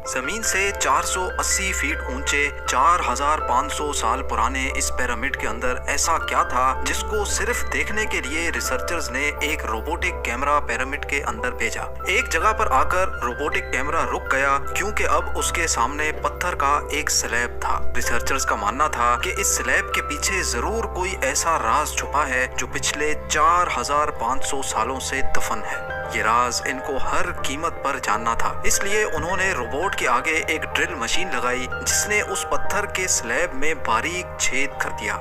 जमीन से 480 फीट ऊंचे 4500 साल पुराने इस पिरामिड के अंदर ऐसा क्या था जिसको सिर्फ देखने के लिए रिसर्चर्स ने एक रोबोटिक कैमरा पिरामिड के अंदर भेजा। एक जगह पर आकर रोबोटिक कैमरा रुक गया क्योंकि अब उसके सामने पत्थर का एक स्लैब था। रिसर्चर्स का मानना था कि इस स्लैब के पीछे जरूर कोई ऐसा राज छुपा है जो पिछले 4500 सालों से दफन है। ये राज इनको हर कीमत पर जानना था, इसलिए उन्होंने रोबोट के आगे एक ड्रिल मशीन लगाई जिसने उस पत्थर के स्लैब में बारीक छेद कर दिया।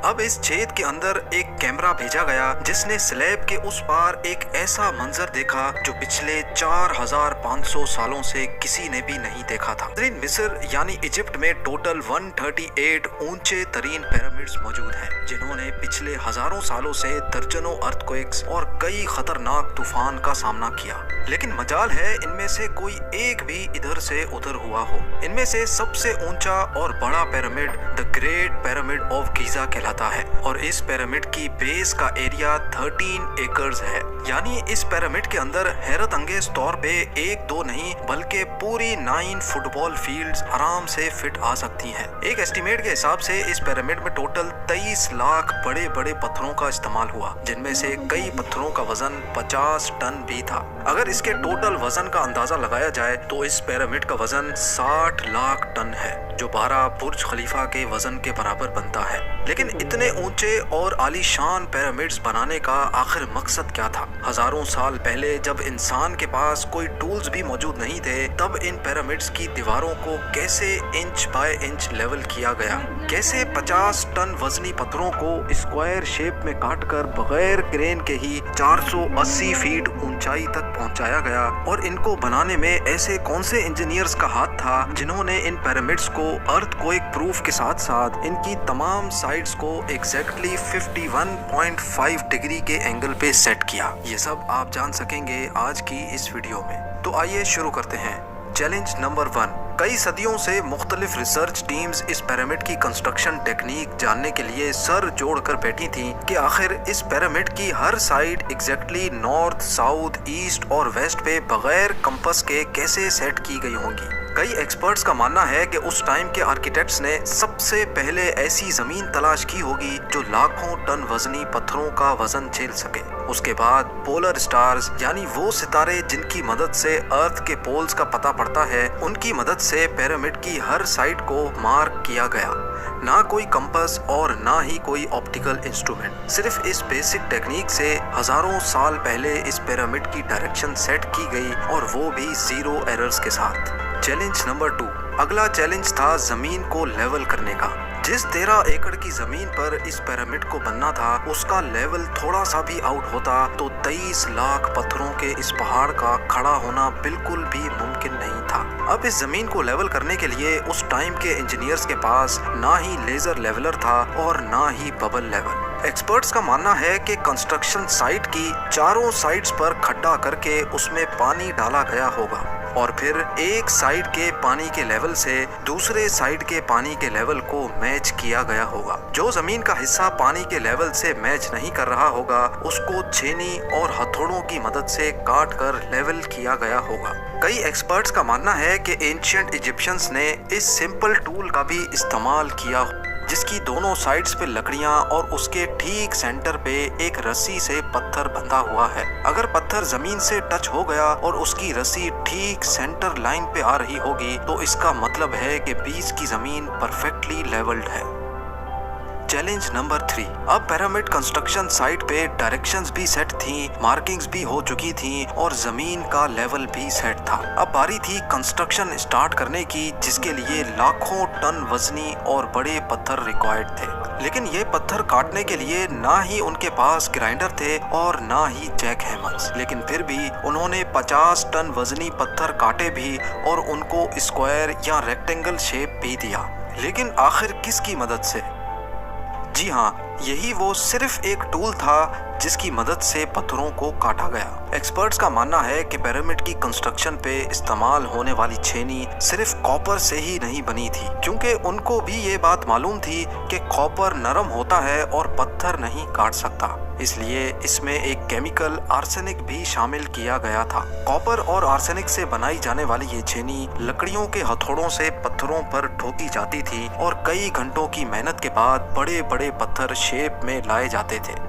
अब इस छेद के अंदर एक कैमरा भेजा गया जिसने स्लैब के उस पार एक ऐसा मंजर देखा जो पिछले 4500 सालों से किसी ने भी नहीं देखा था। मिस्र यानी इजिप्ट में टोटल 138 ऊंचे तरीन पिरामिड्स मौजूद हैं जिन्होंने पिछले हजारों सालों से दर्जनों अर्थक्वेक्स और कई खतरनाक तूफान का सामना किया, लेकिन मजाल है इनमें से कोई एक भी इधर से उधर हुआ हो। इनमें से सबसे ऊंचा और बड़ा pyramid the great pyramid of Giza कहलाता है और इस पिरामिड की बेस का एरिया 13 एकर्स है। यानी इस पिरामिड के अंदर हैरत अंगेज तौर पे एक दो नहीं बल्कि पूरी 9 फुटबॉल फील्ड्स आराम से फिट आ सकती हैं। एक एस्टिमेट के हिसाब से इस पिरामिड में टोटल 23 लाख बड़े बड़े पत्थरों का इस्तेमाल हुआ, जिनमें से कई पत्थरों का वजन 50 टन भी था। अगर इसके टोटल वजन का अंदाजा लगाया जाए तो इस पिरामिड का वजन 60 लाख टन है, जो 12 बुर्ज खलीफा के वजन के बराबर बनता है। लेकिन इतने ऊंचे और आलीशान पिरामिड्स बनाने का आखिर मकसद क्या था? हजारों साल पहले जब इंसान के पास कोई टूल्स भी मौजूद नहीं थे, तब इन पिरामिड्स की दीवारों को कैसे इंच बाय इंच लेवल किया गया? कैसे 50 टन वजनी पत्थरों को स्क्वायर शेप में काटकर बगैर क्रेन के ही 480 फीट ऊंचाई तक पहुंचाया गया? और इनको बनाने में ऐसे कौन से इंजीनियर्स का हाथ था जिन्होंने इन पिरामिड्स को अर्थक्वेक प्रूफ के साथ साथ इनकी तमाम साइड्स को एग्जैक्टली 51.5 डिग्री के एंगल पे सेट किया? ये सब आप जान सकेंगे आज की इस वीडियो में। तो आइए शुरू करते हैं। Challenge number 1। कई सदियों से मुख्तलिफ रिसर्च टीम्स इस पिरामिड की कंस्ट्रक्शन टेक्निक जानने के लिए सर जोड़कर बैठी थीं कि आखिर इस पिरामिड की हर side exactly north, south, east और वेस्ट पे बगैर कंपास के कैसे सेट की गई होंगी। कई एक्सपर्ट्स का मानना है कि उस टाइम के आर्किटेक्ट्स ने सबसे पहले ऐसी जमीन तलाश की होगी जो लाखों टन वजनी पत्थरों का वजन झेल सके। उसके बाद पोलर स्टार्स यानी वो सितारे जिनकी मदद से अर्थ के पोल्स का पता पड़ता है, उनकी मदद से पिरामिड की हर साइड को मार्क किया गया। ना कोई कंपास और ना ही ऑप्टिकल ऑप्टिकल इंस्ट्रूमेंट, सिर्फ इस बेसिक टेक्निक से हजारों साल पहले इस पिरामिड की डायरेक्शन सेट की गई और वो भी 0 एरर्स के साथ। Challenge number 2। अगला चैलेंज था जमीन को लेवल करने का। जिस 13 एकड़ की जमीन पर इस पिरामिड को बनना था, उसका लेवल थोड़ा सा भी आउट होता तो 23 लाख पत्थरों के इस पहाड़ का खड़ा होना बिल्कुल भी मुमकिन नहीं था। अब इस जमीन को लेवल करने के लिए उस टाइम के इंजीनियर्स के पास ना ही लेजर लेवलर था और ना ही बबल लेवल। एक्सपर्ट्स का मानना है कि कंस्ट्रक्शन साइट की चारों साइड्स पर खड्डा करके उसमें पानी डाला गया होगा और फिर एक साइड के पानी के लेवल से दूसरे साइड के पानी के लेवल को मैच किया गया होगा। जो जमीन का हिस्सा पानी के लेवल से मैच नहीं कर रहा होगा, उसको छेनी और हथौड़ों की मदद से काट कर लेवल किया गया होगा। कई एक्सपर्ट्स का मानना है कि एंशिएंट इजिप्शियंस ने इस सिंपल टूल का भी इस्तेमाल किया, जिसकी दोनों साइड्स पे लकड़ियां और उसके ठीक सेंटर पे एक रस्सी से पत्थर बंधा हुआ है। अगर पत्थर जमीन से टच हो गया और उसकी रस्सी ठीक सेंटर लाइन पे आ रही होगी तो इसका मतलब है कि बीच की जमीन परफेक्टली लेवल्ड है। Challenge number 3। अब पिरामिड कंस्ट्रक्शन साइट पे डायरेक्शंस भी सेट थी, मार्किंग्स भी हो चुकी थी और जमीन का लेवल भी सेट था। अब बारी थी कंस्ट्रक्शन स्टार्ट करने की, जिसके लिए लाखों टन वजनी और बड़े पत्थर रिक्वायर्ड थे। लेकिन ये पत्थर काटने के लिए ना ही उनके पास ग्राइंडर थे और ना ही जैक हैमर्स, लेकिन फिर भी उन्होंने 50 टन वजनी पत्थर काटे भी और उनको स्क्वायर या रेक्टेंगल शेप भी दिया। लेकिन आखिर किसकी मदद से? जी हाँ, यही वो सिर्फ एक टूल था जिसकी मदद से पत्थरों को काटा गया। एक्सपर्ट्स का मानना है कि पिरामिड की कंस्ट्रक्शन पे इस्तेमाल होने वाली छेनी सिर्फ कॉपर से ही नहीं बनी थी, क्योंकि उनको भी ये बात मालूम थी कि कॉपर नरम होता है और पत्थर नहीं काट सकता, इसलिए इसमें एक केमिकल आर्सेनिक भी शामिल किया गया था। कॉपर और आर्सेनिक से बनाई जाने वाली ये छेनी लकड़ियों के हथौड़ों से पत्थरों पर ठोकी जाती थी और कई घंटों की मेहनत के बाद बड़े बड़े पत्थर शेप में लाए जाते थे।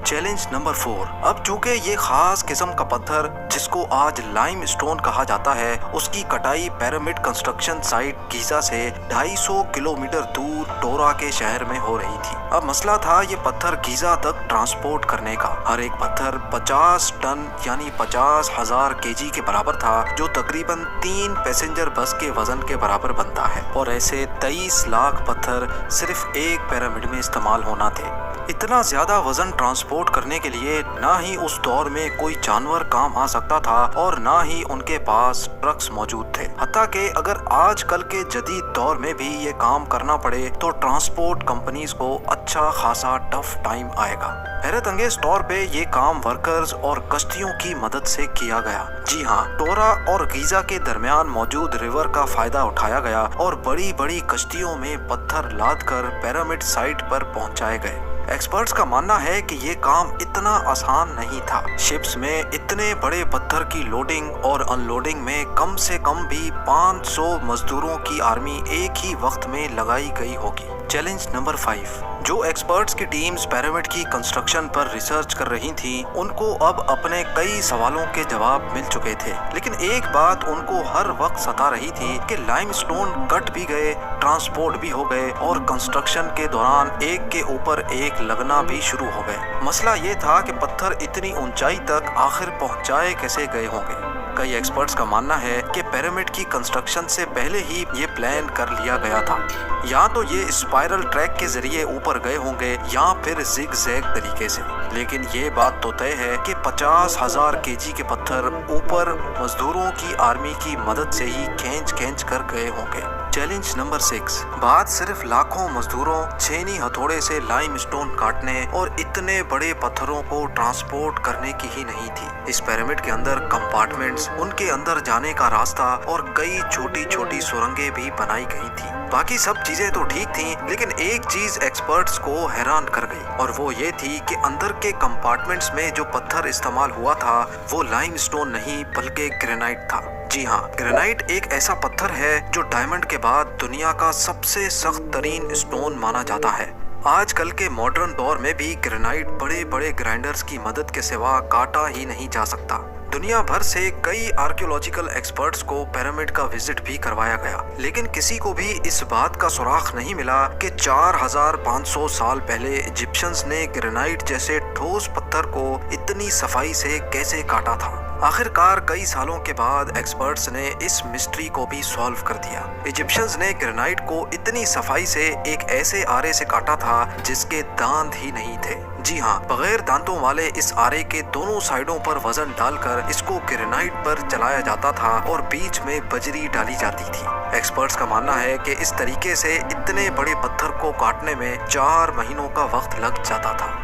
Challenge number 4। अब चूंकि ये खास किस्म का पत्थर जिसको आज लाइम स्टोन कहा जाता है, उसकी कटाई पिरामिड कंस्ट्रक्शन साइट गीजा से 250 किलोमीटर दूर टोरा के शहर में हो रही थी। अब मसला था ये पत्थर गीजा तक ट्रांसपोर्ट करने का। हर एक पत्थर 50 टन यानी 50,000 केजी के बराबर था, जो तकरीबन 3 पैसेंजर बस के वजन के बराबर बनता है, और ऐसे 23 लाख पत्थर सिर्फ एक पिरामिड में इस्तेमाल होना थे। इतना ज्यादा वजन ट्रांसपोर्ट करने के लिए ना ही उस दौर में कोई जानवर काम आ सकता था और ना ही उनके पास ट्रक्स मौजूद थे। हत्ता कि अगर आजकल के जदीद दौर में भी ये काम करना पड़े तो ट्रांसपोर्ट कंपनीज को अच्छा खासा टफ टाइम आएगा। हैरत अंगेज तौर पे ये काम वर्कर्स और कश्तियों की मदद से किया गया। जी हाँ, टोरा और गीजा के दरमियान मौजूद रिवर का फायदा उठाया गया और बड़ी बड़ी कश्तियों में पत्थर लाद कर पिरामिड साइट पर पहुंचाए गए। एक्सपर्ट्स का मानना है कि ये काम इतना आसान नहीं था। शिप्स में इतने बड़े पत्थर की लोडिंग और अनलोडिंग में कम से कम भी 500 मजदूरों की आर्मी एक ही वक्त में लगाई गई होगी। Challenge number 5। जो एक्सपर्ट्स की टीम्स पिरामिड की कंस्ट्रक्शन पर रिसर्च कर रही थी, उनको अब अपने कई सवालों के जवाब मिल चुके थे, लेकिन एक बात उनको हर वक्त सता रही थी कि लाइमस्टोन कट भी गए, ट्रांसपोर्ट भी हो गए और कंस्ट्रक्शन के दौरान एक के ऊपर एक लगना भी शुरू हो गए। मसला ये था कि पत्थर इतनी ऊंचाई तक आखिर पहुंचाए कैसे गए होंगे। कई एक्सपर्ट्स का मानना है कि पिरामिड की कंस्ट्रक्शन से पहले ही ये प्लान कर लिया गया था। या तो ये स्पाइरल ट्रैक के जरिए ऊपर गए होंगे या फिर जिग जैग तरीके से, लेकिन ये बात तो तय है कि 50,000 केजी के पत्थर ऊपर मजदूरों की आर्मी की मदद से ही खींच कर गए होंगे। Challenge number 6। बात सिर्फ लाखों मजदूरों छेनी हथौड़े से लाइमस्टोन काटने और इतने बड़े पत्थरों को ट्रांसपोर्ट करने की ही नहीं थी। इस पिरामिड के अंदर कंपार्टमेंट्स, उनके अंदर जाने का रास्ता और कई छोटी छोटी सुरंगें भी बनाई गई थी। बाकी सब चीजें तो ठीक थी, लेकिन एक चीज एक्सपर्ट्स को हैरान कर गई और वो ये थी कि अंदर के कंपार्टमेंट्स में जो पत्थर इस्तेमाल हुआ था वो लाइमस्टोन नहीं बल्कि ग्रेनाइट था। जी हाँ, ग्रेनाइट एक ऐसा पत्थर है जो डायमंड के बाद दुनिया का सबसे सख्त तरीन स्टोन माना जाता है। आजकल के मॉडर्न दौर में भी ग्रेनाइट बड़े बड़े ग्राइंडर्स की मदद के सिवा काटा ही नहीं जा सकता। दुनिया भर से कई आर्कियोलॉजिकल एक्सपर्ट्स को पिरामिड का विजिट भी करवाया गया, लेकिन किसी को भी इस बात का सुराग नहीं मिला कि 4500 साल पहले इजिप्शियंस ने ग्रेनाइट जैसे ठोस पत्थर को इतनी सफाई से कैसे काटा था। आखिरकार कई सालों के बाद एक्सपर्ट्स ने इस मिस्ट्री को भी सॉल्व कर दिया। इजिप्शियंस ने ग्रेनाइट को इतनी सफाई से एक ऐसे आरे से काटा था जिसके दांत ही नहीं थे। जी हाँ, बगैर दांतों वाले इस आरे के दोनों साइडों पर वजन डालकर इसको ग्रेनाइट पर चलाया जाता था और बीच में बजरी डाली जाती थी। एक्सपर्ट्स का मानना है कि इस तरीके से इतने बड़े पत्थर को काटने में 4 महीनों का वक्त लग जाता था।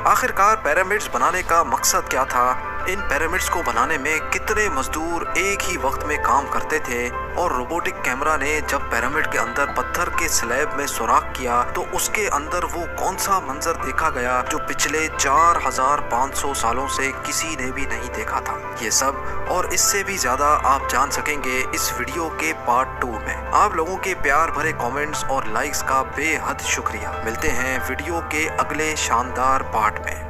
आखिरकार पिरामिड्स बनाने का मकसद क्या था? इन पिरामिड्स को बनाने में कितने मजदूर एक ही वक्त में काम करते थे? और रोबोटिक कैमरा ने जब पिरामिड के अंदर पत्थर के स्लैब में सुराख किया तो उसके अंदर वो कौन सा मंजर देखा गया जो पिछले 4500 सालों से किसी ने भी नहीं देखा था? ये सब और इससे भी ज्यादा आप जान सकेंगे इस वीडियो के पार्ट 2 में। आप लोगों के प्यार भरे कमेंट्स और लाइक्स का बेहद शुक्रिया। मिलते हैं वीडियो के अगले शानदार पार्ट में।